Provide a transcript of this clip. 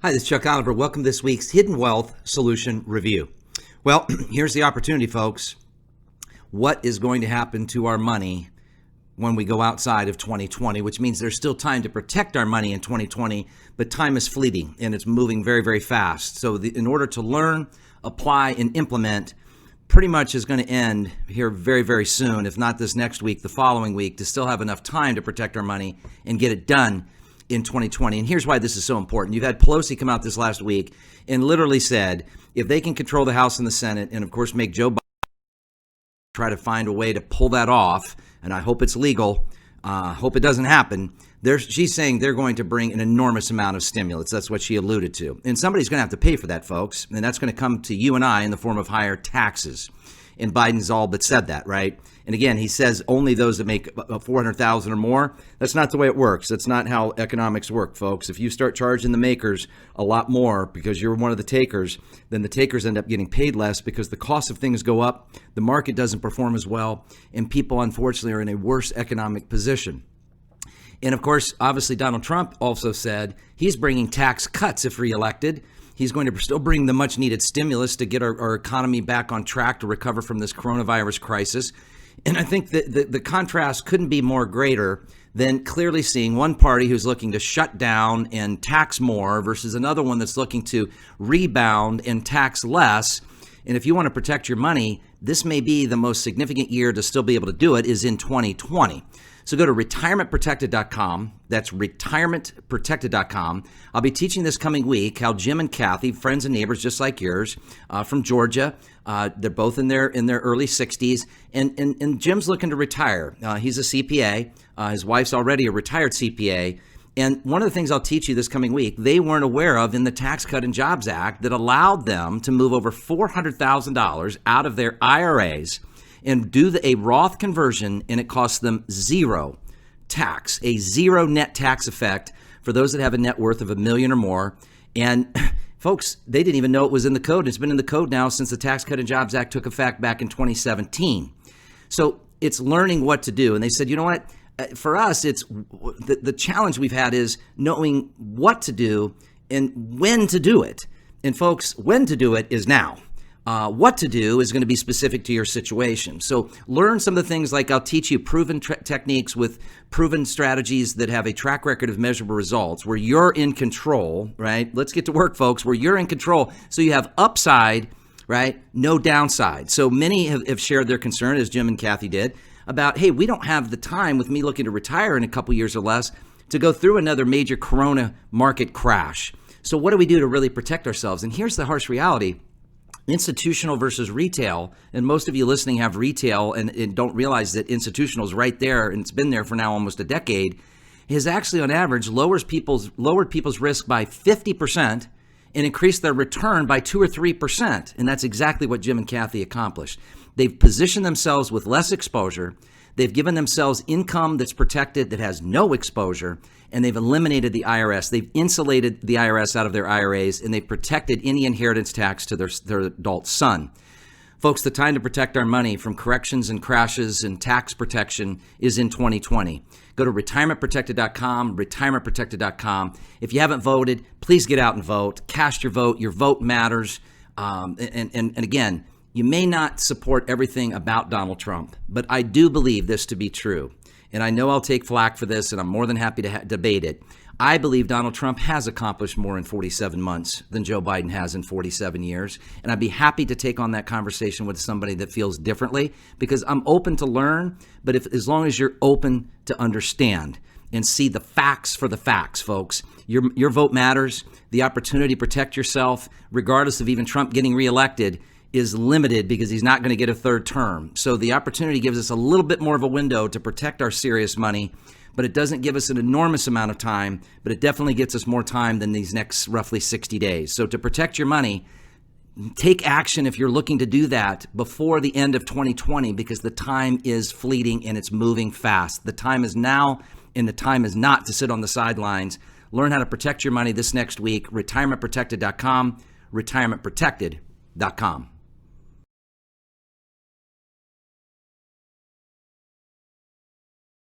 Hi, this is Chuck Oliver. Welcome to this week's Hidden Wealth Solution Review. Well, here's the opportunity, folks. What is going to happen to our money when we go outside of 2020, which means there's still time to protect our money in 2020, but time is fleeting and it's moving very, very fast. So in order to learn, apply, and implement, pretty much is going to end here very, very soon, if not this next week, the following week, to still have enough time to protect our money and get it done in 2020. And here's why this is so important. You've had Pelosi come out this last week and literally said, if they can control the House and the Senate, and of course make Joe Biden try to find a way to pull that off, and I hope it's legal, hope it doesn't happen, she's saying they're going to bring an enormous amount of stimulus. That's what she alluded to. And somebody's going to have to pay for that, folks. And that's going to come to you and I in the form of higher taxes. And Biden's all but said that, right? And again, he says only those that make $400,000 or more. That's not the way it works. That's not how economics work, folks. If you start charging the makers a lot more because you're one of the takers, then the takers end up getting paid less because the cost of things go up, the market doesn't perform as well, and people, unfortunately, are in a worse economic position. And of course, obviously, Donald Trump also said he's bringing tax cuts if reelected. He's going to still bring the much needed stimulus to get our economy back on track to recover from this coronavirus crisis. And I think that the contrast couldn't be more greater than clearly seeing one party who's looking to shut down and tax more versus another one that's looking to rebound and tax less. And if you want to protect your money, this may be the most significant year to still be able to do it is in 2020. So go to retirementprotected.com. That's retirementprotected.com. I'll be teaching this coming week how Jim and Kathy, friends and neighbors just like yours, from Georgia, they're both in their early 60s, and Jim's looking to retire. He's a CPA. His wife's already a retired CPA. And one of the things I'll teach you this coming week, they weren't aware of in the Tax Cut and Jobs Act that allowed them to move over $400,000 out of their IRAs and do a Roth conversion, and it costs them zero tax, a zero net tax effect for those that have a net worth of $1 million or more. And folks, they didn't even know it was in the code. It's been in the code now since the Tax Cut and Jobs Act took effect back in 2017. So it's learning what to do. And they said, you know what? For us, it's the challenge we've had is knowing what to do and when to do it. And folks, when to do it is now. What to do is going to be specific to your situation. So learn some of the things like I'll teach you proven techniques with proven strategies that have a track record of measurable results where you're in control, right? Let's get to work, folks, where you're in control. So you have upside, right? No downside. So many have shared their concern, as Jim and Kathy did, about, hey, we don't have the time with me looking to retire in a couple years or less to go through another major corona market crash. So what do we do to really protect ourselves? And here's the harsh reality. Institutional versus retail, and most of you listening have retail and don't realize that institutional is right there, and it's been there for now almost a decade, has actually on average lowered people's risk by 50% and increased their return by 2 or 3%. And that's exactly what Jim and Kathy accomplished. They've positioned themselves with less exposure. They've given themselves income that's protected that has no exposure, and they've eliminated the IRS. They've insulated the IRS out of their IRAs, and they've protected any inheritance tax to their adult son. Folks, the time to protect our money from corrections and crashes and tax protection is in 2020. Go to retirementprotected.com, retirementprotected.com. If you haven't voted, please get out and vote. Cast your vote. Your vote matters. And again, you may not support everything about Donald Trump, but I do believe this to be true. And I know I'll take flack for this, and I'm more than happy to debate it. I believe Donald Trump has accomplished more in 47 months than Joe Biden has in 47 years. And I'd be happy to take on that conversation with somebody that feels differently, because I'm open to learn, but as long as you're open to understand and see the facts for the facts, folks. Your vote matters. The opportunity to protect yourself, regardless of even Trump getting reelected, is limited because he's not going to get a third term. So the opportunity gives us a little bit more of a window to protect our serious money, but it doesn't give us an enormous amount of time, but it definitely gets us more time than these next roughly 60 days. So to protect your money, take action if you're looking to do that before the end of 2020, because the time is fleeting and it's moving fast. The time is now, and the time is not to sit on the sidelines. Learn how to protect your money this next week. Retirementprotected.com, retirementprotected.com.